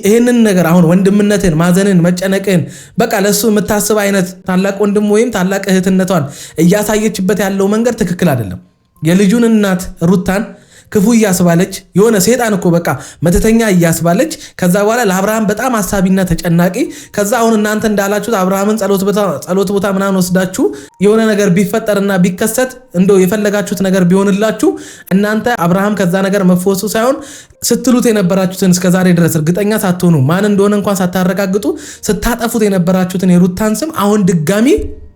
ይህንን ነገር አሁን ወንድምነትን፣ ማዘንን፣ መጨነቅን በቃ ለሱ የምታስብ አይነት ታላቅ ወንድም ወይም ታላቅ እህትነቷን እያሳየችበት ያለው መንገድ ትክክል አይደለም። የልጁን እናት ሩታን ክፉ እያስባለች የሆነ ሴጣን እኮ በቃ መተተኛ እያስባለች ከዛ በኋላ ለአብርሃም በጣም አሳቢና ተጨናቂ ከዛ አሁን እናንተ እንዳላችሁት አብርሃምን ጸሎት ቦታ ምናምን ወስዳችሁ የሆነ ነገር ቢፈጠርና ቢከሰት እንደው የፈለጋችሁት ነገር ቢሆንላችሁ እናንተ አብርሃም ከዛ ነገር መፈወሱ ሳይሆን ስትሉት የነበራችሁትን እስከዛሬ ድረስ እርግጠኛ ሳትሆኑ ማን እንደሆነ እንኳን ሳታረጋግጡ ስታጠፉት የነበራችሁትን የሩታን ስም አሁን ድጋሚ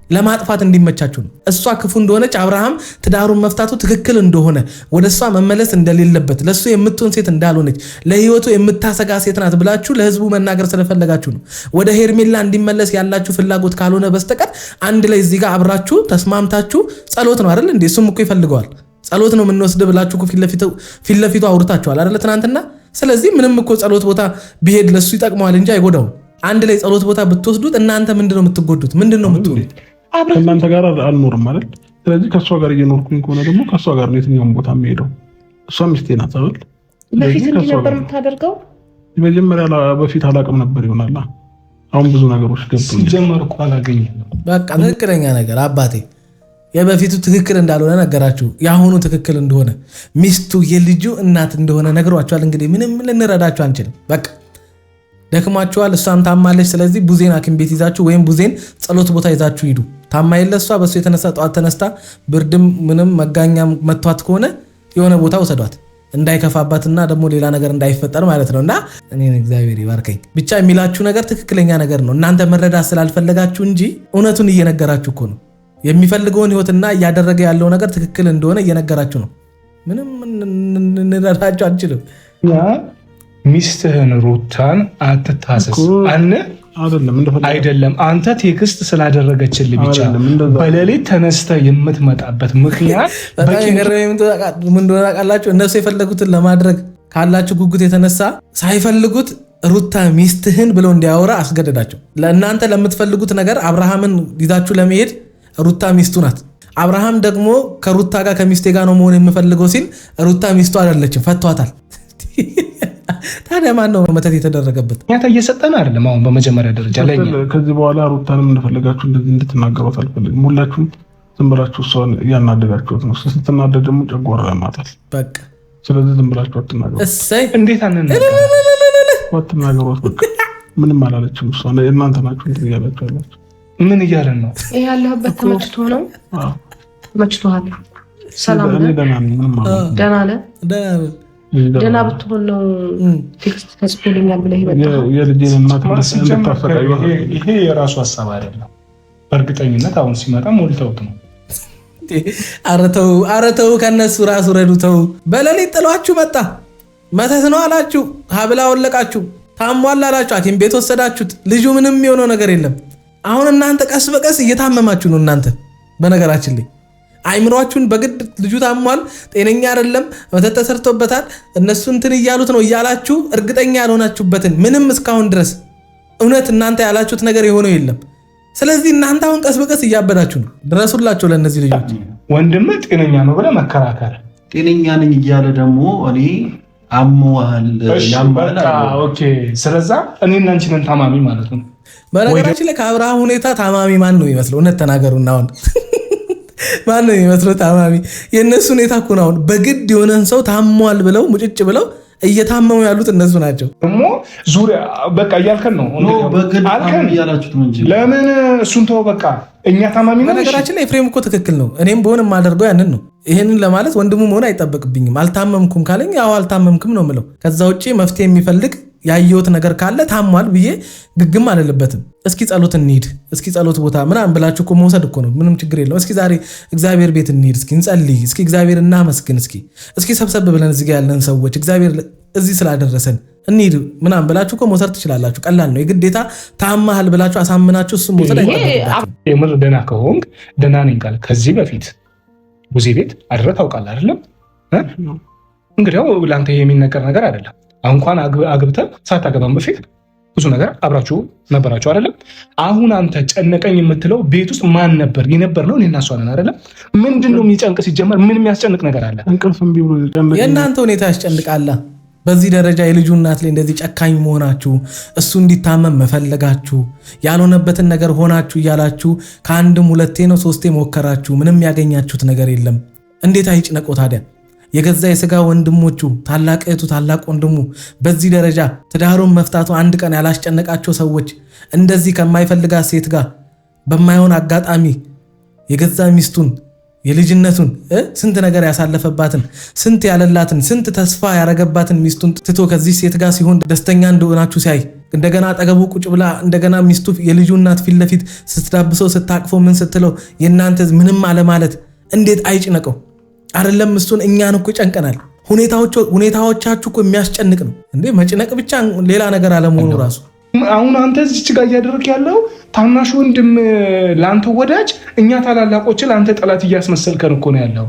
ለማጥፋት እንዲመቻችሁ ነው። እሷ ክፉ እንደሆነች አብርሃም ትዳሩን መፍታቱ ትክክል እንደሆነ ወደ እሷ መመለስ እንደሌለበት ለሱ የምትሆን ሴት እንዳልሆነች ለህይወቱ የምታሰጋ ሴት ናት ብላችሁ ለህዝቡ መናገር ስለፈለጋችሁ ነው። ወደ ሄርሜላ እንዲመለስ ያላችሁ ፍላጎት ካልሆነ በስተቀር አንድ ላይ እዚህ ጋር አብራችሁ ተስማምታችሁ ጸሎት ነው አይደል እንዴ? እሱም እኮ ይፈልገዋል። ጸሎት ነው የምንወስድ ብላችሁ ፊት ለፊቱ አውርታችኋል አይደል ትናንትና። ስለዚህ ምንም እኮ ጸሎት ቦታ ቢሄድ ለሱ ይጠቅመዋል እንጂ አይጎዳውም። አንድ ላይ ጸሎት ቦታ ብትወስዱት እናንተ ምንድነው የምትጎዱት? ምንድነው የምትሆኑት? ከእናንተ ጋር አልኖርም ማለት። ስለዚህ ከእሷ ጋር እየኖርኩኝ ከሆነ ደግሞ ከእሷ ጋር ነው የትኛውም ቦታ የሚሄደው። እሷ ሚስቴ ናት አይደል? በፊት እንዲህ ነበር የምታደርገው? መጀመሪያ በፊት አላውቅም ነበር ይሆናል። አሁን ብዙ ነገሮች ገብቶኝ ጀመር እኮ አላገኘም። በቃ ትክክለኛ ነገር አባቴ የበፊቱ ትክክል እንዳልሆነ ነገራችሁ፣ የአሁኑ ትክክል እንደሆነ ሚስቱ የልጁ እናት እንደሆነ ነግሯችኋል። እንግዲህ ምንም ልንረዳችሁ አንችልም። በቃ ደክማችኋል። እሷም ታማለች። ስለዚህ ቡዜን ሐኪም ቤት ይዛችሁ ወይም ቡዜን ጸሎት ቦታ ይዛችሁ ሂዱ። ታማ የለ እሷ በሱ የተነሳ ጠዋት ተነስታ ብርድም ምንም መጋኛም መቷት ከሆነ የሆነ ቦታ ውሰዷት እንዳይከፋባትና ደግሞ ሌላ ነገር እንዳይፈጠር ማለት ነው። እና እኔ እግዚአብሔር ይባርከኝ ብቻ የሚላችሁ ነገር ትክክለኛ ነገር ነው። እናንተ መረዳት ስላልፈለጋችሁ እንጂ እውነቱን እየነገራችሁ እኮ ነው። የሚፈልገውን ህይወትና እያደረገ ያለው ነገር ትክክል እንደሆነ እየነገራችሁ ነው። ምንም እንረዳችሁ አንችልም። ሚስትህን ሩታን አትታሰስ አይደለም። አንተ ቴክስት ስላደረገችልህ ብቻ በሌሊት ተነስተህ የምትመጣበት ምክንያት ምን እንደሆነ ታውቃላችሁ? እነሱ የፈለጉትን ለማድረግ ካላችሁ ጉጉት የተነሳ ሳይፈልጉት ሩታ ሚስትህን ብለው እንዲያወራ አስገደዳቸው። ለእናንተ ለምትፈልጉት ነገር አብርሃምን ይዛችሁ ለመሄድ ሩታ ሚስቱ ናት። አብርሃም ደግሞ ከሩታ ጋር ከሚስቴ ጋር ነው መሆን የምፈልገው ሲል ሩታ ሚስቱ አይደለችም፣ ፈቷታል። ታዲያ ማን ነው መተት የተደረገበት? ያታ እየሰጠን አይደለም። አሁን በመጀመሪያ ደረጃ ላይ ከዚህ በኋላ ሩታንም እንደፈለጋችሁ እንደዚህ እንድትናገሯት አልፈልግም። ሁላችሁም ዝም ብላችሁ እሷን እያናደዳችሁት ነው። ስትናደድ ደግሞ ጨጓራ ያማታል። በቃ ስለዚህ ዝም ብላችሁ አትናገሯት። እሰይ እንዴት አትናገሯት? በቃ ምንም አላለችም እሷ። እናንተ ናችሁ እንትን እያላችሁ ያላችሁ። ምን እያለን ነው? ይሄ ያለህበት ተመችቶ ነው? ተመችቶሃል? ሰላም ነህ? ደህና ነህ? ደህና ብትሆን ነው ቴክስት ተጽፎልኛል ብለህ ይመጣል። የልጄን እናት ይሄ የራሱ ሀሳብ አይደለም። በእርግጠኝነት አሁን ሲመጣ ሞልተውት ነው። ኧረ ተው ከነሱ ራሱ ረዱ። ተው በሌሊት ጥሏችሁ መጣ። መተት ነው አላችሁ፣ ሀብላ ወለቃችሁ፣ ታሟል አላችሁ፣ ሐኪም ቤት ወሰዳችሁት። ልጁ ምንም የሆነው ነገር የለም። አሁን እናንተ ቀስ በቀስ እየታመማችሁ ነው። እናንተ በነገራችን ላይ አይምሯችሁን በግድ ልጁ ታሟል፣ ጤነኛ አይደለም፣ መተት ተሰርቶበታል፣ እነሱ እንትን እያሉት ነው እያላችሁ እርግጠኛ ያልሆናችሁበትን ምንም እስካሁን ድረስ እውነት እናንተ ያላችሁት ነገር የሆነው የለም። ስለዚህ እናንተ አሁን ቀስ በቀስ እያበዳችሁ ነው። ድረሱላቸው ለእነዚህ ልጆች። ወንድም ጤነኛ ነው ብለህ መከራከር፣ ጤነኛ ነኝ እያለ ደግሞ እኔ አሞሃል ያማል። ኦኬ፣ ስለዛ እኔና አንቺ ነን ታማሚ ማለት ነው። በነገራችን ላይ ከአብርሃም ሁኔታ ታማሚ ማን ነው ይመስለው? እውነት ተናገሩና አሁን ማን ነው የሚመስለው ታማሚ? የእነሱ ሁኔታ እኮ ነው። አሁን በግድ የሆነን ሰው ታሟል ብለው ሙጭጭ ብለው እየታመሙ ያሉት እነሱ ናቸው። ደግሞ ዙሪያ በቃ እያልከን ነው ለምን እሱን ተው በቃ እኛ ታማሚ ነው። በነገራችን ላይ ኤፍሬም እኮ ትክክል ነው። እኔም በሆን የማደርገው ያንን ነው። ይህንን ለማለት ወንድሙ መሆን አይጠበቅብኝም። አልታመምኩም ካለኝ ያው አልታመምክም ነው የምለው። ከዛ ውጭ መፍትሄ የሚፈልግ ያየሁት ነገር ካለ ታሟል ብዬ ግግም አልልበትም። እስኪ ጸሎት እንሂድ፣ እስኪ ጸሎት ቦታ ምናምን ብላችሁ እኮ መውሰድ እኮ ነው። ምንም ችግር የለውም። እስኪ ዛሬ እግዚአብሔር ቤት እንሂድ፣ እስኪ እንጸልይ፣ እስኪ እግዚአብሔር እናመስግን፣ እስኪ ሰብሰብ ብለን እዚህ ጋር ያለን ሰዎች እግዚአብሔር እዚህ ስላደረሰን እንሂድ ምናምን ብላችሁ እኮ መውሰድ ትችላላችሁ። ቀላል ነው። የግዴታ ታማሃል ብላችሁ አሳምናችሁ እሱም መውሰድ አይጠበቅባችሁም። የምር ደህና ከሆንክ ደህና ነኝ ካል ከዚህ በፊት ቡዜ ቤት አድረህ ታውቃለህ አይደለም? እንግዲያው ለአንተ የሚነገር ነገር አይደለም። እንኳን አግብተህ ሳታገባም በፊት ብዙ ነገር አብራችሁ ነበራችሁ አይደለም? አሁን አንተ ጨነቀኝ የምትለው ቤት ውስጥ ማን ነበር? የነበር ነው እኔና እሷ ነን አይደለም? ምንድነው የሚጨንቅ? ሲጀመር ምን የሚያስጨንቅ ነገር አለ? እንቅልፍም ቢብሎ የእናንተ ሁኔታ ያስጨንቃላ። በዚህ ደረጃ የልጁ እናት ላይ እንደዚህ ጨካኝ መሆናችሁ፣ እሱ እንዲታመም መፈለጋችሁ፣ ያልሆነበትን ነገር ሆናችሁ እያላችሁ ከአንድም 2 ነው 3 ሞከራችሁ፣ ምንም ያገኛችሁት ነገር የለም። እንዴት አይጭነቆ ታዲያ? የገዛ የስጋ ወንድሞቹ ታላቅ እህቱ ታላቅ ወንድሙ በዚህ ደረጃ ትዳሩን መፍታቱ አንድ ቀን ያላስጨነቃቸው ሰዎች እንደዚህ ከማይፈልጋት ሴት ጋር በማይሆን አጋጣሚ የገዛ ሚስቱን የልጅነቱን ስንት ነገር ያሳለፈባትን ስንት ያለላትን ስንት ተስፋ ያረገባትን ሚስቱን ትቶ ከዚህ ሴት ጋር ሲሆን ደስተኛ እንደሆናችሁ ሲያይ እንደገና አጠገቡ ቁጭ ብላ እንደገና ሚስቱ የልጁ እናት ፊት ለፊት ስትዳብሰው ስታቅፈው ምን ስትለው የእናንተ ምንም አለማለት እንዴት አይጭነቀው? አይደለም እሱን እኛን እኮ ጨንቀናል። ሁኔታዎቻችሁ እኮ የሚያስጨንቅ ነው እንዴ! መጭነቅ ብቻ ሌላ ነገር አለመሆኑ ራሱ። አሁን አንተ እዚች ጋር እያደረክ ያለው ታናሽ ወንድም ለአንተ ወዳጅ፣ እኛ ታላላቆች ለአንተ ጠላት እያስመሰልከን እኮ ነው ያለው።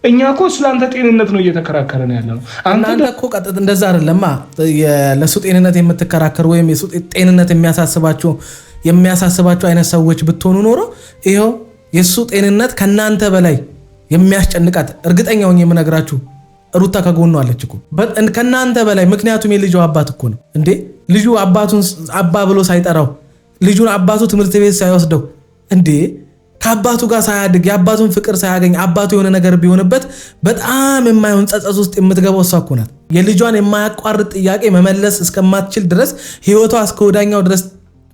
እኛ እኮ ስለአንተ ጤንነት ነው እየተከራከረን ያለው። አንተ እኮ ቀጥታ እንደዛ አይደለማ። ለሱ ጤንነት የምትከራከሩ ወይም የሱ ጤንነት የሚያሳስባቸው አይነት ሰዎች ብትሆኑ ኖሮ ይኸው የሱ ጤንነት ከናንተ በላይ የሚያስጨንቃት እርግጠኛ ሆኜ የምነግራችሁ ሩታ ከጎኑ አለች እኮ ከናንተ በላይ። ምክንያቱም የልጁ አባት እኮ ነው እንዴ! ልጁ አባቱን አባ ብሎ ሳይጠራው ልጁን አባቱ ትምህርት ቤት ሳይወስደው እንዴ ከአባቱ ጋር ሳያድግ የአባቱን ፍቅር ሳያገኝ አባቱ የሆነ ነገር ቢሆንበት በጣም የማይሆን ጸጸት ውስጥ የምትገባው እሷ እኮ ናት። የልጇን የማያቋርጥ ጥያቄ መመለስ እስከማትችል ድረስ ህይወቷ እስከ ወዳኛው ድረስ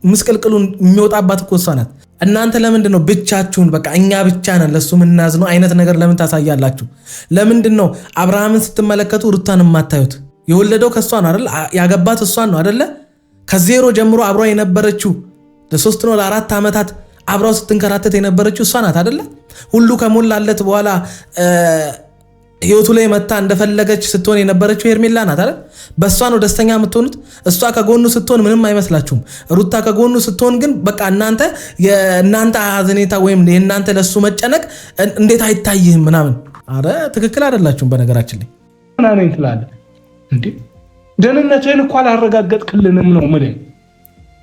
ምስቅልቅሉን የሚወጣባት እኮ እሷ ናት። እናንተ ለምንድን ነው ብቻችሁን በቃ እኛ ብቻ ነን ለሱ ምናዝነው አይነት ነገር ለምን ታሳያላችሁ? ለምንድን ነው አብርሃምን ስትመለከቱ ሩታን የማታዩት? የወለደው ከሷ ነው አይደል? ያገባት እሷን ነው አይደለ? ከዜሮ ጀምሮ አብሯ የነበረችው ለ3 ነው ለ4 ዓመታት አብራው ስትንከራተት የነበረችው እሷ ናት አይደለ? ሁሉ ከሞላለት በኋላ ህይወቱ ላይ መታ እንደፈለገች ስትሆን የነበረችው ሄርሜላ ናት አይደል? በእሷ ነው ደስተኛ የምትሆኑት። እሷ ከጎኑ ስትሆን ምንም አይመስላችሁም። ሩታ ከጎኑ ስትሆን ግን በቃ የእናንተ ሀዘኔታ ወይም የእናንተ ለሱ መጨነቅ እንዴት አይታይህም ምናምን። አረ ትክክል አይደላችሁም። በነገራችን ላይ ምናምን ትላለህ እንዴ? ደህንነትህን እኮ አላረጋገጥክልንም ነው ምን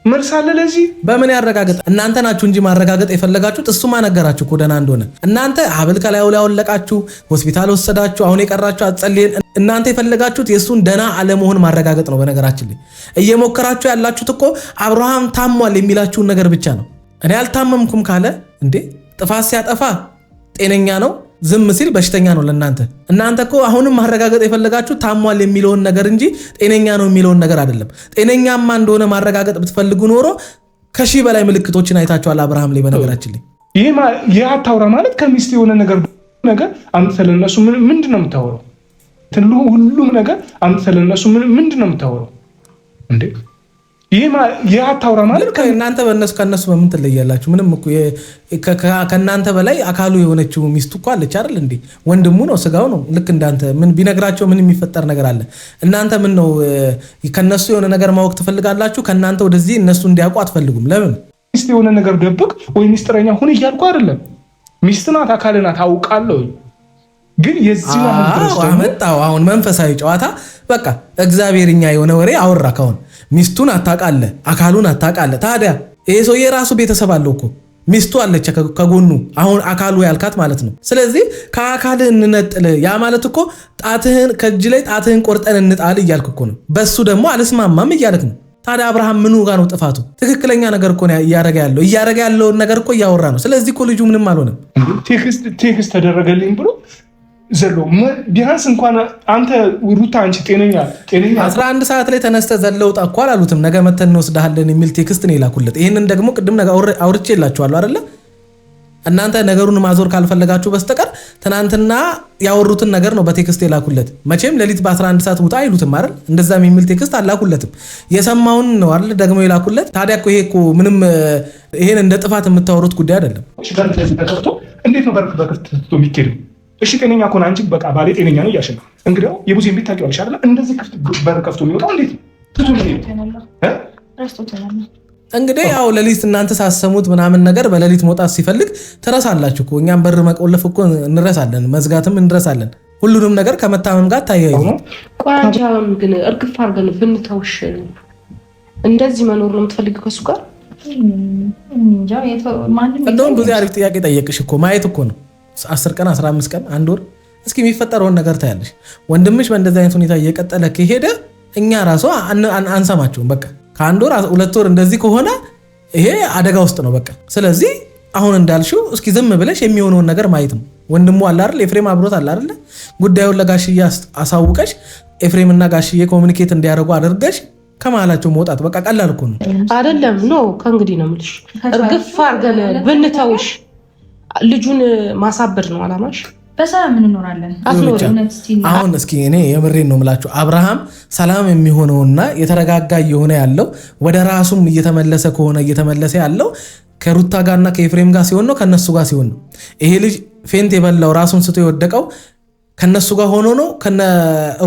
መርሳለ ለዚህ በምን ያረጋግጥ? እናንተ ናችሁ እንጂ ማረጋገጥ የፈለጋችሁት። እሱማ ነገራችሁ እኮ ደህና እንደሆነ። እናንተ ሀብል ከላዩ ላይ አወለቃችሁ፣ ሆስፒታል ወሰዳችሁ፣ አሁን የቀራችሁ አጸልየን። እናንተ የፈለጋችሁት የእሱን ደህና አለመሆን ማረጋገጥ ነው። በነገራችን ላይ እየሞከራችሁ ያላችሁት እኮ አብርሃም ታሟል የሚላችሁን ነገር ብቻ ነው። እኔ አልታመምኩም ካለ እንዴ ጥፋት ሲያጠፋ ጤነኛ ነው፣ ዝም ሲል በሽተኛ ነው ለእናንተ። እናንተ እኮ አሁንም ማረጋገጥ የፈለጋችሁ ታሟል የሚለውን ነገር እንጂ ጤነኛ ነው የሚለውን ነገር አይደለም። ጤነኛማ እንደሆነ ማረጋገጥ ብትፈልጉ ኖሮ ከሺህ በላይ ምልክቶችን አይታችኋል አብርሃም ላይ። በነገራችን ላይ ይህ አታውራ ማለት ከሚስት የሆነ ነገር አንተ ስለነሱ ምንድን ነው የምታወራው? ሁሉም ነገር አንተ ስለነሱ ምንድን ነው የምታወራው እንዴ? ይህ አታውራ ማለት እናንተ ከነሱ በምን ትለያላችሁ? ምንም እኮ ከእናንተ በላይ አካሉ የሆነችው ሚስቱ እኮ አለች አይደል እንዴ? ወንድሙ ነው፣ ስጋው ነው። ልክ እንዳንተ ምን ቢነግራቸው ምን የሚፈጠር ነገር አለ? እናንተ ምን ነው ከነሱ የሆነ ነገር ማወቅ ትፈልጋላችሁ? ከእናንተ ወደዚህ እነሱ እንዲያውቁ አትፈልጉም። ለምን? ሚስት የሆነ ነገር ደብቅ ወይ ሚስጥረኛ ሁን እያልኩ አይደለም። ሚስት ናት፣ አካል ናት፣ አውቃለሁ። ግን የዚህ አመጣው አሁን መንፈሳዊ ጨዋታ በቃ እግዚአብሔርኛ የሆነ ወሬ አወራ። ካሁን ሚስቱን አታቃለ፣ አካሉን አታቃለ። ታዲያ ይሄ ሰውዬ ራሱ ቤተሰብ አለው እኮ ሚስቱ አለች ከጎኑ። አሁን አካሉ ያልካት ማለት ነው። ስለዚህ ከአካልህ እንነጥል፣ ያ ማለት እኮ ጣትህን ከእጅ ላይ ጣትህን ቆርጠን እንጣል እያልክ እኮ ነው። በሱ ደግሞ አልስማማም እያልክ ነው። ታዲያ አብርሃም ምኑ ጋር ነው ጥፋቱ? ትክክለኛ ነገር እኮ እያረገ ያለውን ነገር እኮ እያወራ ነው። ስለዚህ እኮ ልጁ ምንም አልሆነም። ቴክስት ተደረገልኝ ብሎ ዘሎ ቢያንስ እንኳን አንተ ሩታ አንቺ ጤነኛ 11 ሰዓት ላይ ተነስተ ዘለውጣ እኮ አላሉትም። ነገ መተን እንወስድሃለን የሚል ቴክስት ነው የላኩለት። ይህንን ደግሞ ቅድም አውርቼ የላችኋለሁ አይደለ? እናንተ ነገሩን ማዞር ካልፈለጋችሁ በስተቀር ትናንትና ያወሩትን ነገር ነው በቴክስት የላኩለት። መቼም ሌሊት በ11 ሰዓት ውጣ አይሉትም አይደል? እንደዛም የሚል ቴክስት አላኩለትም። የሰማውን ነው አይደል ደግሞ የላኩለት። ታዲያ እኮ ይሄ እኮ ምንም ይሄን እንደ ጥፋት የምታወሩት ጉዳይ አይደለም። እንዴት ነው በክፍት የሚኬደው? እሺ ጤነኛ ከሆነ አንቺ በቃ ባሌ ጤነኛ ነው እያልሽ ነው። እንግዲያው የቡዜን ቤት ታውቂዋለሽ አይደል? እንደዚህ በር ከፍቶ የሚወጣው እንዴት ነው? እንግዲህ ያው ሌሊት እናንተ ሳሰሙት ምናምን ነገር በሌሊት መውጣት ሲፈልግ ትረሳላችሁ እኮ። እኛም በር መቆለፍ እኮ እንረሳለን፣ መዝጋትም እንረሳለን። ሁሉንም ነገር ከመታመም ጋር ታያዩ ነው። ቆያጃም ግን እርግፍ አድርገን ብንተውሽ እንደዚህ መኖር ነው የምትፈልጊው ከሱ ጋር? እንደውም ብዙ አሪፍ ጥያቄ ጠየቅሽ እኮ ማየት እኮ ነው 10 ቀን 15 ቀን 1 ወር እስኪ የሚፈጠረውን ነገር ታያለሽ። ወንድምሽ በእንደዚህ አይነት ሁኔታ እየቀጠለ ከሄደ እኛ ራሱ አንሰማቸውም። በቃ ከ1 ወር 2 ወር እንደዚህ ከሆነ ይሄ አደጋ ውስጥ ነው በቃ። ስለዚህ አሁን እንዳልሽው እስኪ ዝም ብለሽ የሚሆነውን ነገር ማየት ነው። ወንድሙ አለ አይደል ኤፍሬም አብሮት አለ አይደል ጉዳዩን ለጋሽዬ አሳውቀሽ ኤፍሬምና ጋሽዬ ኮሙኒኬት እንዲያደርጉ አድርገሽ ከመሀላቸው መውጣት በቃ ቀላል እኮ ነው አይደለም? ከእንግዲህ ነው የምልሽ እርግፍ አድርገን ብንተውሽ ልጁን ማሳበድ ነው አላማሽ? በሰላም እንኖራለን። አሁን እስኪ እኔ የምሬን ነው የምላችሁ አብርሃም ሰላም የሚሆነውና የተረጋጋ እየሆነ ያለው ወደ ራሱም እየተመለሰ ያለው ከሩታ ጋርና ከኤፍሬም ጋር ሲሆን ነው ከነሱ ጋር ሲሆን ነው። ይሄ ልጅ ፌንት የበላው ራሱን ስቶ የወደቀው ከነሱ ጋር ሆኖ ነው ከነ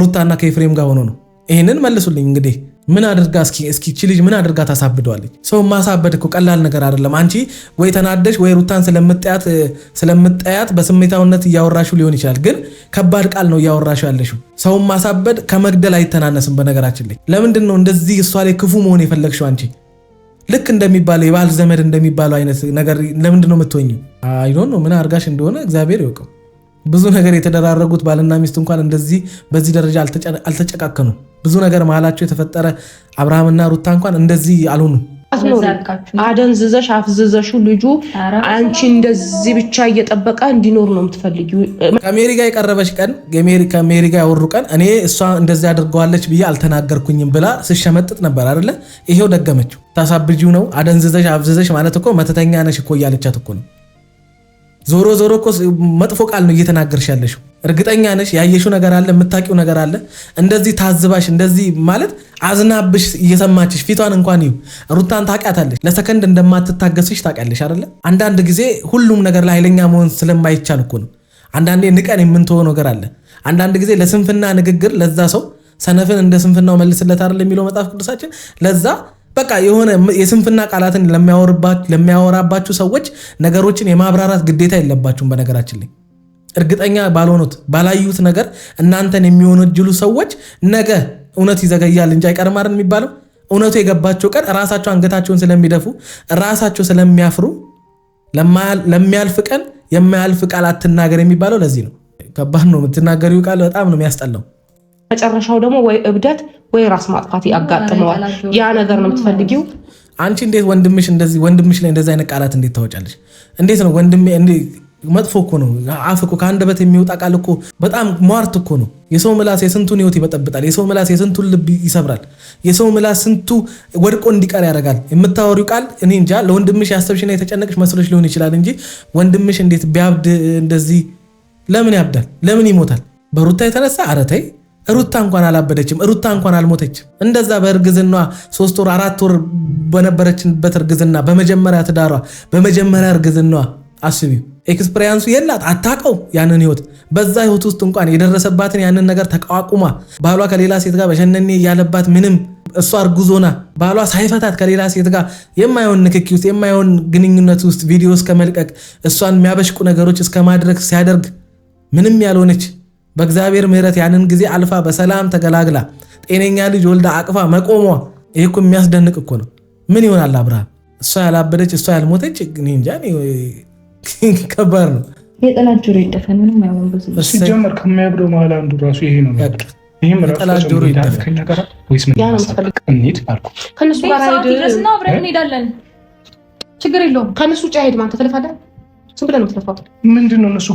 ሩታና ከኤፍሬም ጋር ሆኖ ነው። ይሄንን መልሱልኝ እንግዲህ ምን አድርጋ እስኪ እቺ ልጅ ምን አድርጋ ታሳብደዋለች? ሰው ማሳበድ እኮ ቀላል ነገር አይደለም። አንቺ ወይ ተናደሽ ወይ ሩታን ስለምጠያት በስሜታውነት እያወራሽው ሊሆን ይችላል፣ ግን ከባድ ቃል ነው እያወራሽው ያለሽው። ሰው ማሳበድ ከመግደል አይተናነስም። በነገራችን ላይ ለምንድን ነው እንደዚህ እሷ ላይ ክፉ መሆን የፈለግሽው? አንቺ ልክ እንደሚባለው የባል ዘመድ እንደሚባለው አይነት ነገር ለምንድን ነው የምትሆኚው? አይ ዶንት ኖ ምን አድርጋሽ እንደሆነ እግዚአብሔር ይወቀው። ብዙ ነገር የተደራረጉት ባልና ሚስት እንኳን እንደዚህ በዚህ ደረጃ አልተጨቃከኑ። ብዙ ነገር መሀላቸው የተፈጠረ አብርሃምና ሩታ እንኳን እንደዚህ አልሆኑ። አደንዝዘሽ አፍዝዘሹ ልጁ አንቺ እንደዚህ ብቻ እየጠበቀ እንዲኖር ነው የምትፈልጊው? ከሜሪ ጋር የቀረበች ቀን ከሜሪ ጋር ያወሩ ቀን እኔ እሷ እንደዚህ አድርገዋለች ብዬ አልተናገርኩኝም ብላ ስሸመጥጥ ነበር አይደለ? ይሄው ደገመችው። ታሳብጂው ነው አደንዝዘሽ አፍዝዘሽ ማለት እኮ መተተኛ ነሽ እኮ እያለቻት እኮ ነው። ዞሮ እኮ መጥፎ ቃል ነው እየተናገርሽ ያለሽው። እርግጠኛ ነሽ ያየሽው ነገር አለ፣ የምታውቂው ነገር አለ። እንደዚህ ታዝባሽ እንደዚህ ማለት አዝናብሽ እየሰማችሽ ፊቷን እንኳን ይሁ ሩታን ታውቂያታለሽ። ለሰከንድ እንደማትታገስሽ ታውቂያለሽ አይደለ? አንዳንድ ጊዜ ሁሉም ነገር ላይ ኃይለኛ መሆን ስለማይቻል እኮ ነው። አንዳንዴ ንቀን የምንተወው ነገር አለ። አንዳንድ ጊዜ ለስንፍና ንግግር ለዛ ሰው ሰነፍን እንደ ስንፍናው መልስለት አይደል የሚለው መጽሐፍ ቅዱሳችን። ለዛ በቃ የሆነ የስንፍና ቃላትን ለሚያወራባችሁ ሰዎች ነገሮችን የማብራራት ግዴታ የለባችሁም። በነገራችን ላይ እርግጠኛ ባልሆኑት ባላዩት ነገር እናንተን የሚወነጅሉ ሰዎች ነገ እውነት ይዘገያል እንጂ አይቀርም አይደል የሚባለው። እውነቱ የገባቸው ቀን ራሳቸው አንገታቸውን ስለሚደፉ ራሳቸው ስለሚያፍሩ ለሚያልፍ ቀን የማያልፍ ቃል አትናገር የሚባለው ለዚህ ነው። ከባድ ነው የምትናገሪው ቃል በጣም ነው የሚያስጠላው። መጨረሻው ደግሞ ወይ እብደት ወይ ራስ ማጥፋት ያጋጥመዋል። ያ ነገር ነው የምትፈልጊው? አንቺ እንዴት ወንድምሽ ላይ እንደዚህ አይነት ቃላት እንዴት ታወጫለሽ? እንዴት ነው ወንድሜ መጥፎ እኮ ነው። አፍ እኮ ከአንደበት የሚወጣ ቃል እኮ በጣም ሟርት እኮ ነው። የሰው ምላስ የስንቱን ህይወት ይበጠብጣል። የሰው ምላስ የስንቱን ልብ ይሰብራል። የሰው ምላስ ስንቱ ወድቆ እንዲቀር ያደርጋል። የምታወሪው ቃል እኔ እንጃ። ለወንድምሽ ያሰብሽና የተጨነቅሽ መስሎሽ ሊሆን ይችላል እንጂ ወንድምሽ እንዴት ቢያብድ እንደዚህ ለምን ያብዳል? ለምን ይሞታል? በሩታ የተነሳ ኧረ ተይ። ሩታ እንኳን አላበደችም። ሩታ እንኳን አልሞተችም። እንደዛ በእርግዝና 3 ወር 4 ወር በነበረችበት እርግዝና በመጀመሪያ ትዳሯ በመጀመሪያ እርግዝናዋ አስቢው። ኤክስፔሪያንሱ የላት አታውቀው ያንን ህይወት። በዛ ህይወት ውስጥ እንኳን የደረሰባትን ያንን ነገር ተቋቁማ ባሏ ከሌላ ሴት ጋር በሸነኔ ያለባት ምንም እሷ እርጉዞና ባሏ ሳይፈታት ከሌላ ሴት ጋር የማይሆን ንክኪ ውስጥ የማይሆን ግንኙነት ውስጥ ቪዲዮ እስከ መልቀቅ እሷን የሚያበሽቁ ነገሮች እስከ ማድረግ ሲያደርግ ምንም ያልሆነች በእግዚአብሔር ምሕረት ያንን ጊዜ አልፋ በሰላም ተገላግላ ጤነኛ ልጅ ወልዳ አቅፋ መቆሟ ይሄ እኮ የሚያስደንቅ እኮ ነው። ምን ይሆናል አብርሃም? እሷ ያላበደች እሷ ያልሞተች እንጃ ከባድ ነው። የጠላት ጆሮ ይደፈን። ምንም አይሆን ብዙ ሲጀመር ከማያብደው መሀል አንዱ ራሱ ይሄ ነው። ይሄም የጠላት ጆሮ ይደፈን። ከኛ ጋር ወይስ ምን ያስፈልግ? እንሂድ አልኩ። ከነሱ ጋር አይደለም አብረን እንሄዳለን። ችግር የለውም። ከነሱ ውጭ አይሄድም። አንተ ትለፋለህ። ዝም ብለህ ነው የምትለፋው። ምንድነው እነሱ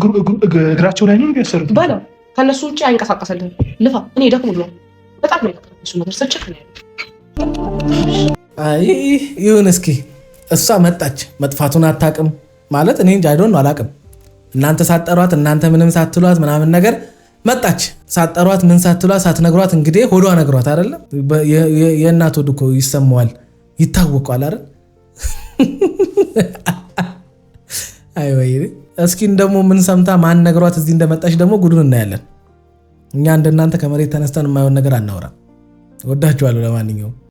እግራቸው ላይ ነው የሚያሰሩት ባለው ከነሱ ውጭ አይንቀሳቀስልህም። ልፋ። እኔ ደክሞኛል በጣም ነው እሱ ነገር ሰጭክ ነው። አይ ይሁን እስኪ እሷ መጣች። መጥፋቱን አታውቅም ማለት እኔ እንጃ አይዶን ነው አላውቅም። እናንተ ሳጠሯት እናንተ ምንም ሳትሏት ምናምን ነገር መጣች። ሳጠሯት ምን ሳትሏት ሳትነግሯት እንግዲህ ሆዷ ነግሯት አይደለም። የእናት ሆድ እኮ ይሰማዋል ይታወቃል አይደል? አይ ወይ እስኪ ደግሞ ምን ሰምታ ማን ነግሯት እዚህ እንደመጣች ደግሞ ጉዱን እናያለን። እኛ እንደናንተ ከመሬት ተነስተን የማይሆን ነገር አናወራ። ወዳችኋለሁ። ለማንኛውም